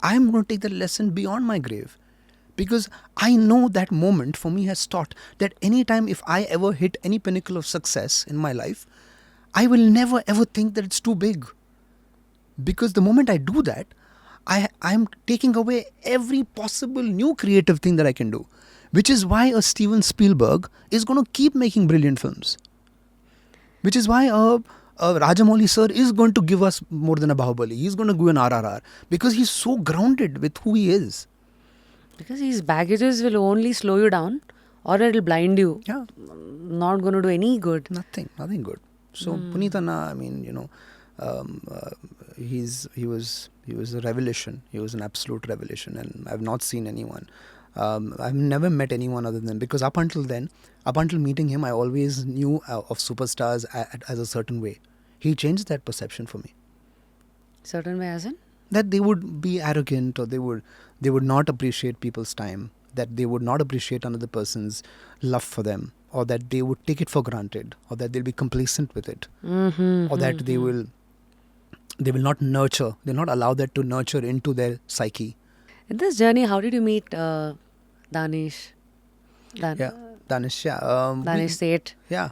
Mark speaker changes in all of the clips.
Speaker 1: I'm going to take that lesson beyond my grave. Because I know that moment for me has taught that anytime if I ever hit any pinnacle of success in my life, I will never ever think that it's too big. Because the moment I do that, I'm taking away every possible new creative thing that I can do. Which is why a Steven Spielberg is going to keep making brilliant films. Which is why a Rajamouli sir is going to give us more than a Bahubali. He's going to give an RRR. Because he's so grounded with who he is.
Speaker 2: Because these baggages will only slow you down or it'll blind you.
Speaker 1: Yeah.
Speaker 2: Not going to do any good.
Speaker 1: Nothing good. So Puneeth Anna, I mean, he was a revelation. He was an absolute revelation, and I've not seen anyone. I've never met anyone other than, because up until meeting him, I always knew of superstars as a certain way. He changed that perception for me.
Speaker 2: Certain way as in?
Speaker 1: That they would be arrogant, or they would not appreciate people's time, that they would not appreciate another person's love for them, or that they would take it for granted, or that they'll be complacent with it, or that they will not nurture, they'll not allow that to nurture into their psyche.
Speaker 2: In this journey, how did you meet Danish?
Speaker 1: Danish
Speaker 2: Sait.
Speaker 1: Yeah.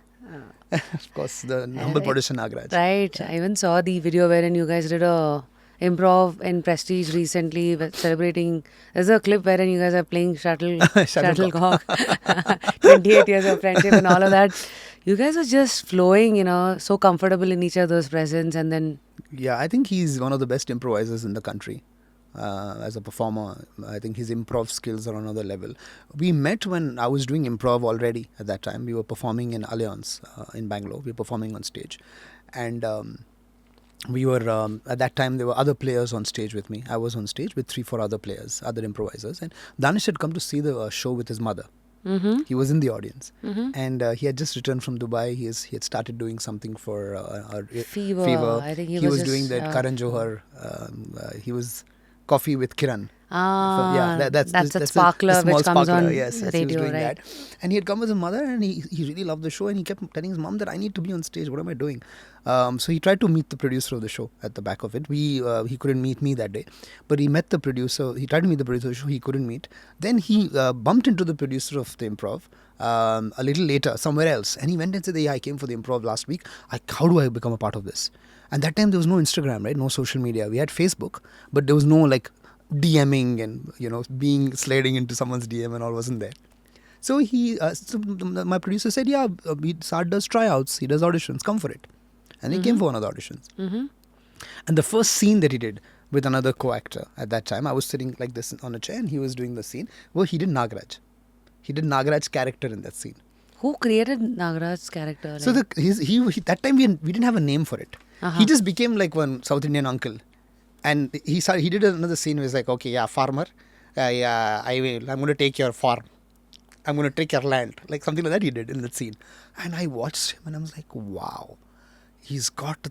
Speaker 1: Of course, the Humble Politician Nograj.
Speaker 2: Right. Yeah. I even saw the video wherein you guys did a improv in Prestige recently, celebrating. There's a clip wherein you guys are playing shuttlecock. 28 years of friendship and all of that. You guys are just flowing, so comfortable in each other's presence, and then...
Speaker 1: Yeah, I think he's one of the best improvisers in the country. As a performer, I think his improv skills are on another level. We met when I was doing improv already at that time. We were performing in Allianz in Bangalore. We were performing on stage. And we were, at that time, there were other players on stage with me. I was on stage with 3-4 other players, other improvisers. And Danish had come to see the show with his mother.
Speaker 2: Mm-hmm.
Speaker 1: He was in the audience. Mm-hmm. And he had just returned from Dubai. He had started doing something for
Speaker 2: Fever. I think he was
Speaker 1: doing that Karan Johar. He was Coffee with Kiran. That's a
Speaker 2: sparkler which comes on
Speaker 1: yes,
Speaker 2: radio,
Speaker 1: he was doing
Speaker 2: right?
Speaker 1: that. And he had come with his mother, and he really loved the show, and he kept telling his mom that I need to be on stage. What am I doing? So he tried to meet the producer of the show at the back of it. He couldn't meet me that day, but he met the producer. He tried to meet the producer of the show. He couldn't meet. Then he bumped into the producer of the improv a little later somewhere else, and he went and said, "Yeah, I came for the improv last week. How do I become a part of this?" And that time there was no Instagram, right? No social media. We had Facebook, but there was no DMing and sliding into someone's DM and all wasn't there. So my producer said, "Yeah, Saad does tryouts. He does auditions. Come for it." And he came for one of the auditions. Mm-hmm. And the first scene that he did with another co-actor at that time, I was sitting like this on a chair, and he was doing the scene. Well, he did Nagraj. He did Nagraj's character in that scene.
Speaker 2: Who created Nagraj's character?
Speaker 1: So that time we didn't have a name for it. Uh-huh. He just became like one South Indian uncle, and he did another scene. He was like, "Okay, yeah, farmer, I'm going to take your farm. I'm going to take your land," like something like that. He did in that scene, and I watched him, and I was like, "Wow, he's got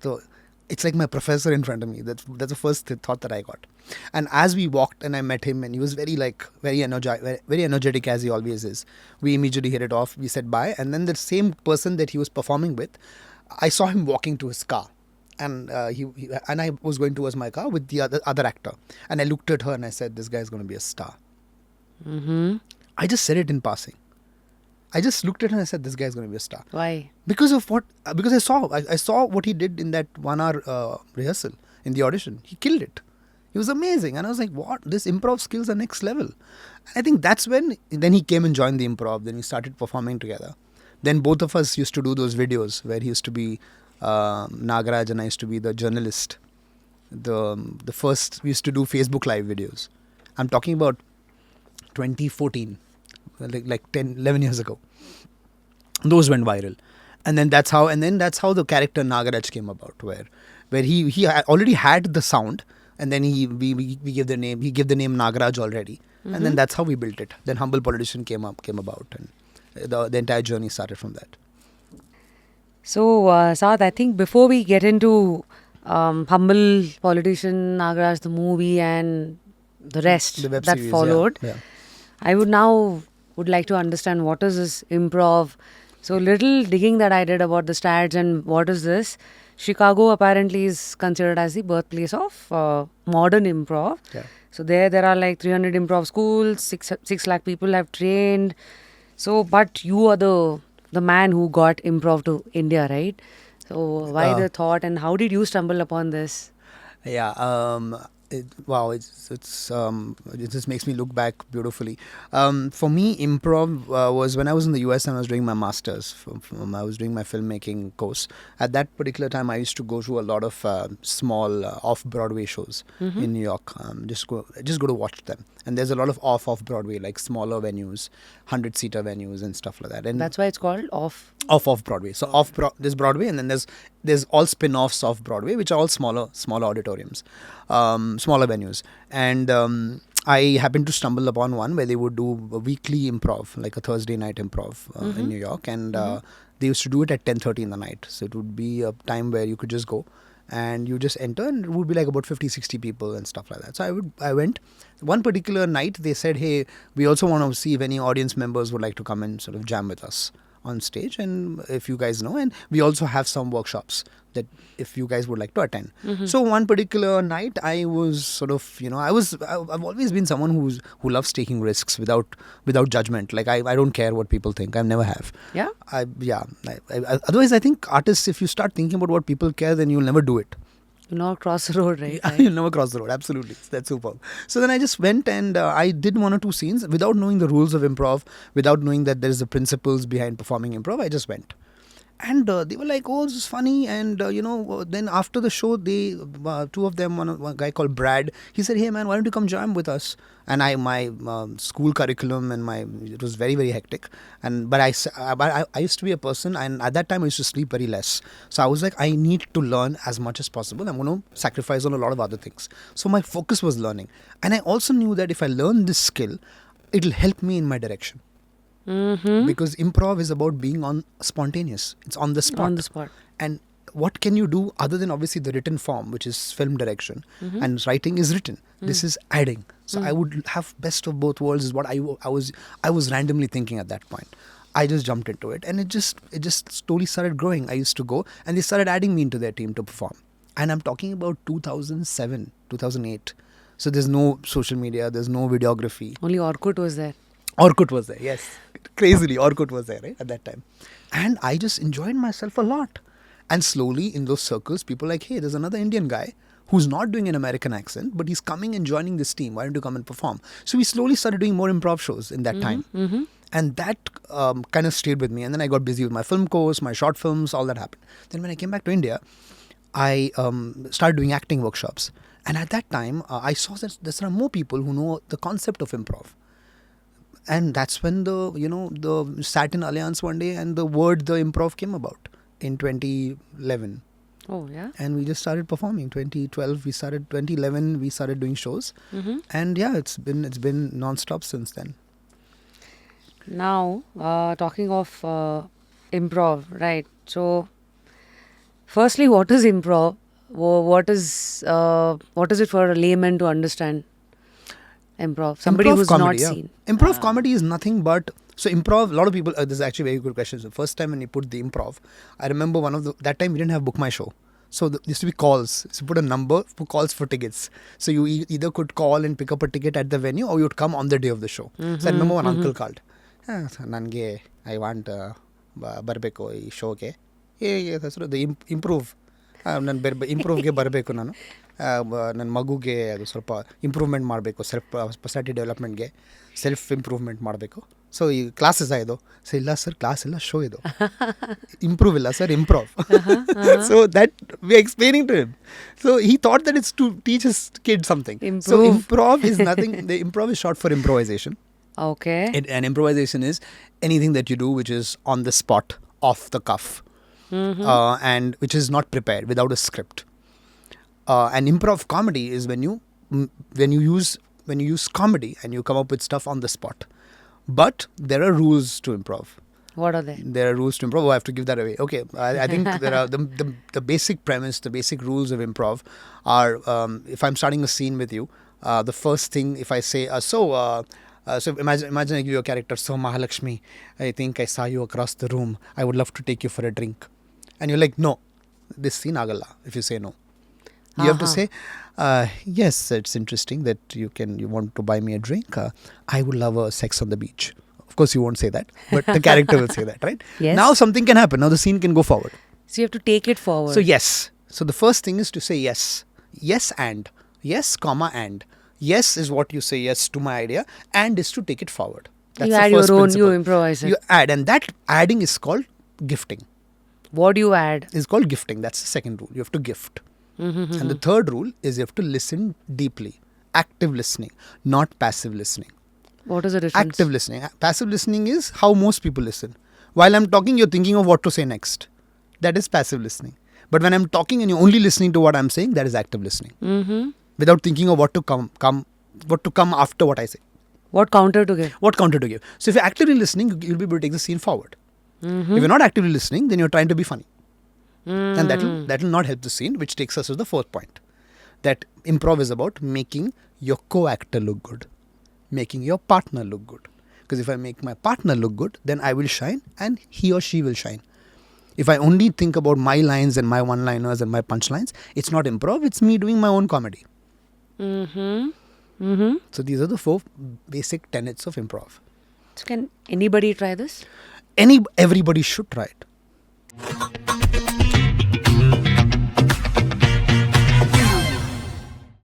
Speaker 1: It's like my professor in front of me. That's the first thought that I got. And as we walked, and I met him, and he was very energetic as he always is. We immediately hit it off. We said bye, and then the same person that he was performing with, I saw him walking to his car. And and I was going towards my car with the other actor, and I looked at her and I said, "This guy is going to be a star."
Speaker 2: Mm-hmm.
Speaker 1: I just said it in passing. I just looked at her and I said, "This guy is going to be a star."
Speaker 2: Why?
Speaker 1: Because I saw what he did in that 1 hour rehearsal in the audition. He killed it. He was amazing, and I was like, "What? This improv skills are next level." I think that's when then he came and joined the improv. Then we started performing together. Then both of us used to do those videos where he used to be Nagraj and I used to be the journalist. The first, we used to do Facebook Live videos. I'm talking about 2014, like 10, 11 years ago. Those went viral. And then that's how the character Nagraj came about, where he already had the sound, and then we gave the name. He gave the name Nagraj already. Mm-hmm. And then that's how we built it. Then Humble Politician came about, and the entire journey started from that.
Speaker 2: So, Saad, I think before we get into Humble Politician Nograj, the movie, and the rest that series, followed, I would like to understand what is this improv. So, little digging that I did about the stats and what is this. Chicago apparently is considered as the birthplace of modern improv.
Speaker 1: Yeah.
Speaker 2: So there are like 300 improv schools, 6 lakh people have trained. So, but you are the man who got improv to India, right? So why the thought, and how did you stumble upon this?
Speaker 1: Yeah. Wow. It just makes me look back beautifully. For me, improv was when I was in the US and I was doing my masters. I was doing my filmmaking course. At that particular time, I used to go to a lot of small off-Broadway shows in New York. Just go to watch them. And there's a lot of off Broadway, like smaller venues, 100-seater venues and stuff like that. And
Speaker 2: That's why it's called off.
Speaker 1: Off Broadway. So there's Broadway, and then there's all spin-offs of Broadway, which are all smaller auditoriums, smaller venues. And I happened to stumble upon one where they would do a weekly improv, like a Thursday night improv in New York, and they used to do it at 10:30 in the night. So it would be a time where you could just go and you just enter, and it would be like about 50-60 people and stuff like that. So I went. One particular night they said, hey, we also want to see if any audience members would like to come and sort of jam with us on stage, and if you guys know, and we also have some workshops that if you guys would like to attend. So one particular night I was sort of, I've always been someone who loves taking risks without judgment. Like I don't care what people think. I never have.
Speaker 2: Yeah.
Speaker 1: Otherwise I think artists, if you start thinking about what people care, then you'll never do it.
Speaker 2: You'll not cross the road, right?
Speaker 1: You'll never cross the road. Absolutely. That's superb. So then I just went and I did 1 or 2 scenes without knowing the rules of improv, without knowing that there is the principles behind performing improv. I just went. And they were like, oh, this is funny. And, then after the show, they, 2 of them, one guy called Brad, he said, hey, man, why don't you come jam with us? And my school curriculum it was very, very hectic. But I used to be a person, and at that time I used to sleep very less. So I was like, I need to learn as much as possible. I'm going to sacrifice on a lot of other things. So my focus was learning. And I also knew that if I learn this skill, it'll help me in my direction. Because improv is about being spontaneous. It's on the spot.
Speaker 2: On the spot.
Speaker 1: And what can you do other than obviously the written form, which is film direction, and writing is written. This is adding. So I would have best of both worlds is what I was randomly thinking at that point. I just jumped into it, and it just slowly started growing. I used to go, and they started adding me into their team to perform. And I'm talking about 2007, 2008. So there's no social media, there's no videography.
Speaker 2: Only Orkut was there.
Speaker 1: Orkut was there, yes. Crazily, Orkut was there, right, at that time. And I just enjoyed myself a lot. And slowly, in those circles, people were like, hey, there's another Indian guy who's not doing an American accent, but he's coming and joining this team. Why don't you come and perform? So we slowly started doing more improv shows in that time. And that kind of stayed with me. And then I got busy with my film course, my short films, all that happened. Then when I came back to India, I started doing acting workshops. And at that time, I saw that there are more people who know the concept of improv. And that's when the sat in Alliance one day and the improv came about in 2011.
Speaker 2: Oh, yeah.
Speaker 1: And we just started performing. 2011 we started doing shows. And yeah, it's been non-stop since then.
Speaker 2: Now, talking of improv, right? So, firstly, what is improv? What is it for a layman to understand? Improv. Somebody
Speaker 1: Improv
Speaker 2: who's
Speaker 1: comedy,
Speaker 2: not seen.
Speaker 1: Improv comedy is nothing but... So improv, a lot of people... this is actually a very good question. So first time when you put the improv, I remember that time we didn't have Book My Show. So there used to be calls. So you put a number for calls for tickets. So you either could call and pick up a ticket at the venue, or you would come on the day of the show. So I remember one uncle called. Nange, I want barbeko ee show ke. The improve. ಇಂಪ್ರೂವ್ಗೆ ಬರಬೇಕು ನಾನು ನನ್ನ ಮಗುಗೆ ಅದು ಸ್ವಲ್ಪ improvement ಮಾಡಬೇಕು, personality ಡೆವಲಪ್ಮೆಂಟ್ಗೆ self improvement ಮಾಡಬೇಕು. So ಈ ಕ್ಲಾಸಸ್ ಇದು. ಸೊ ಇಲ್ಲ ಸರ್, ಕ್ಲಾಸ್ ಇಲ್ಲ, ಶೋ ಇದು. ಇಂಪ್ರೂವ್ ಇಲ್ಲ sir, improve. So that we explaining to him. So he thought that it's to teach his kid something. So improve is nothing. The improve is short for improvisation.
Speaker 2: Okay.
Speaker 1: And improvisation is anything that you do which is on the spot, off the cuff. And which is not prepared, without a script. And improv comedy is when you use comedy and you come up with stuff on the spot. But there are rules to improv.
Speaker 2: What are they?
Speaker 1: There are rules to improv. Oh, I have to give that away. Okay, I think there are the basic premise, the basic rules of improv are, if I'm starting a scene with you, the first thing, if I say, so imagine I give you a character, so Mahalakshmi, I think I saw you across the room. I would love to take you for a drink. And you're like, no. this scene agala if you say no. You have to say, yes, it's interesting that you want to buy me a drink. I would love a sex on the beach. Of course, you won't say that, but the character will say that, right?
Speaker 2: Yes.
Speaker 1: Now something can happen. Now the scene can go forward.
Speaker 2: So you have to take it forward.
Speaker 1: So yes. So the first thing is to say yes. Yes and. Yes, comma and. Yes is what you say yes to my idea, and is to take it forward. That's
Speaker 2: you
Speaker 1: the
Speaker 2: add
Speaker 1: first
Speaker 2: your own,
Speaker 1: principle.
Speaker 2: you improvise it.
Speaker 1: You add, and that adding is called gifting.
Speaker 2: What do you add?
Speaker 1: It's called gifting. That's the second rule. You have to gift.
Speaker 2: Mm-hmm.
Speaker 1: And the third rule is you have to listen deeply. Active listening, not passive listening.
Speaker 2: What is the difference?
Speaker 1: Active listening. Passive listening is how most people listen. While I'm talking, you're thinking of what to say next. That is passive listening. But when I'm talking and you're only listening to what I'm saying, that is active listening.
Speaker 2: Mm-hmm.
Speaker 1: Without thinking of what to come after what I say.
Speaker 2: What counter to give?
Speaker 1: What counter to give. So if you're actively listening, you'll be able to take the scene forward.
Speaker 2: Mm-hmm.
Speaker 1: If you're not actively listening, then you're trying to be funny.
Speaker 2: Mm.
Speaker 1: And that will not help the scene, which takes us to the fourth point. That improv is about making your co-actor look good. Making your partner look good. Because if I make my partner look good, then I will shine and he or she will shine. If I only think about my lines and my one-liners and my punchlines, it's not improv, it's me doing my own comedy.
Speaker 2: Mm-hmm. Mm-hmm.
Speaker 1: So these are the 4 basic tenets of improv.
Speaker 2: So can anybody try this?
Speaker 1: Everybody should try it.